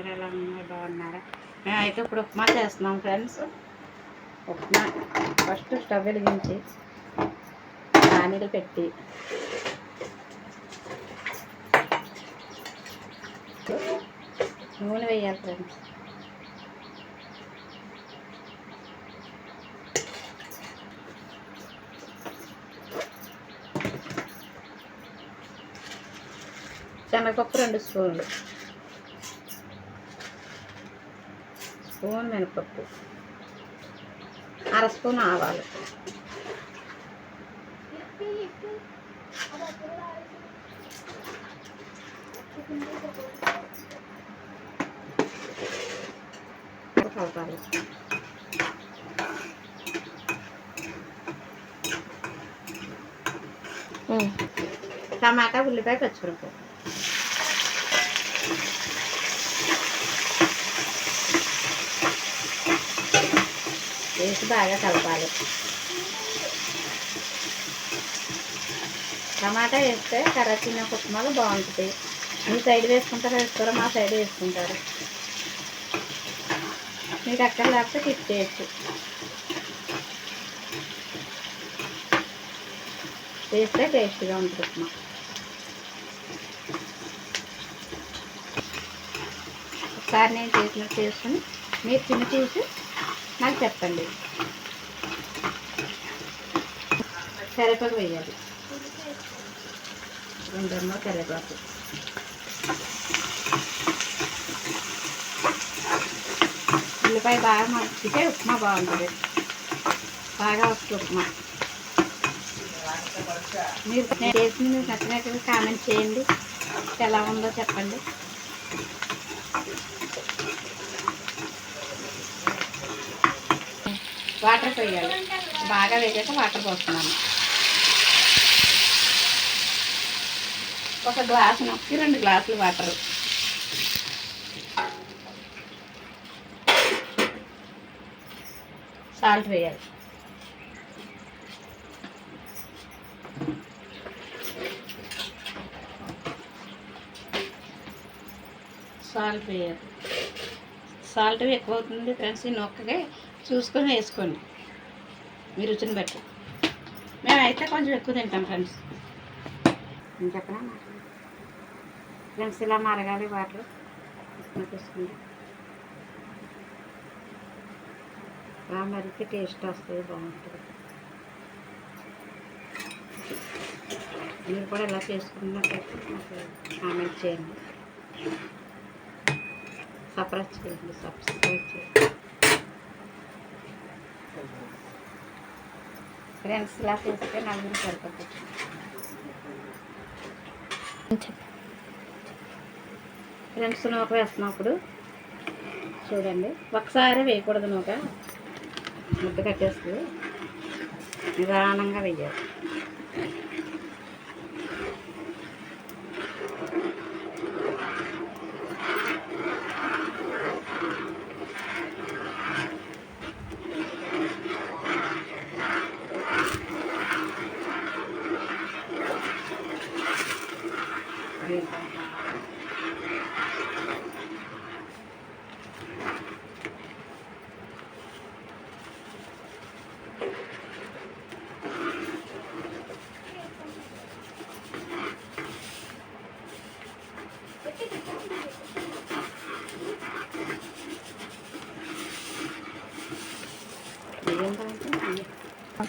ఎలా ఉన్నాయి, బాగున్నారా? మేమైతే ఇప్పుడు ఉప్మా చేస్తున్నాం ఫ్రెండ్స్. ఉప్మా ఫస్ట్ స్టవ్ వెలిగించి పానీలు పెట్టి నూనె వేయాలి ఫ్రెండ్స్. శనగపప్పు 2 స్పూన్లు, స్పూన్ మినపప్పు, 1/2 స్పూన్ ఆవాలు, కలపాలి. టమాటా, ఉల్లిపాయ, పచ్చిమిరపకాయ వేసి బాగా కలపాలి. టమాటా వేస్తే కర్రచిన ఉప్మాలు బాగుంటుంది. మీ సైడ్ వేసుకుంటారో వేసుకోరో, మా సైడ్ వేసుకుంటారు. మీకు అక్కడ లేకపోతే టిప్ చేయొచ్చు. వేస్తే టేస్ట్గా ఉంటుంది ఉప్మా. ఒకసారి నేను చేసినట్టు చేసుకుని మీరు తిని చూసి నాకు చెప్పండి. కరివేపాకు వేయాలి, 2 రెమ్మలు కరివేపాకు, ఉల్లిపాయ బాగా మగ్గితే ఉప్మా బాగుంటుంది, బాగా వస్తుంది ఉప్మా. మీరు నేను చేసింది మీకు నచ్చినట్టుగా కామెంట్ చేయండి, ఎలా ఉందో చెప్పండి. వాటర్ పోయాలి, బాగా వేసాక వాటర్ పోస్తున్నాను. ఒక గ్లాసు నొక్కి 2 గ్లాసులు వాటరు. సాల్ట్ వేయాలి, సాల్ట్ వేయాలి. సాల్ట్ ఎక్కువ అవుతుంది ఫ్రెండ్స్, ఈ నొక్కగా చూసుకొని వేసుకోండి మీ రుచిని బట్టి. మేమైతే కొంచెం ఎక్కువ తింటాం ఫ్రెండ్స్. నేను చెప్పనా ఫ్రెండ్స్, ఇలా మరగాలి వాటర్ తీసుకుంటే బాగా మరిగితే టేస్ట్ వస్తుంది, బాగుంటుంది. మీరు కూడా ఇలా చేసుకున్నట్టయితే నాకు కామెంట్ చేయండి, సబ్స్క్రైబ్ చేయండి. ఫ్రెండ్స్ ఇలా చేస్తే నలుగురు సరిపోతుంది. ఫ్రెండ్స్ నూక వేస్తున్నప్పుడు చూడండి, ఒకసారి వేయకూడదు. నూక ముద్ద కట్టేస్తుంది, నిదానంగా వేయాలి.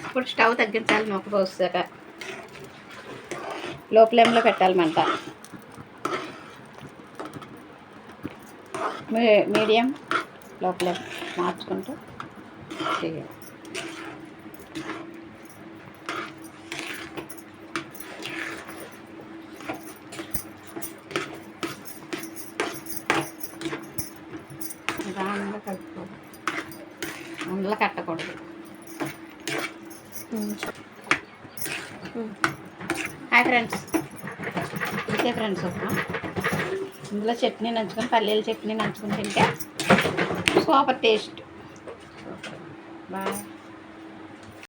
ఇప్పుడు స్టవ్ తగ్గించాలి, నూక పోసాక లో ఫ్లేమ్లో పెట్టాలి మంట. మీడియం లో ఫ్లేమ్ మార్చుకుంటూ చేయాలి. నిదానంగా కలుపుకోవాలి, అందులో కట్టకూడదు. హాయ్ ఫ్రెండ్స్, ఇదే ఫ్రెండ్స్ ఉప్మా. ఇందులో చట్నీ నంచుకొని, పల్లీల చట్నీ నంచుకొని తింటే సూపర్ టేస్ట్. బాయ్.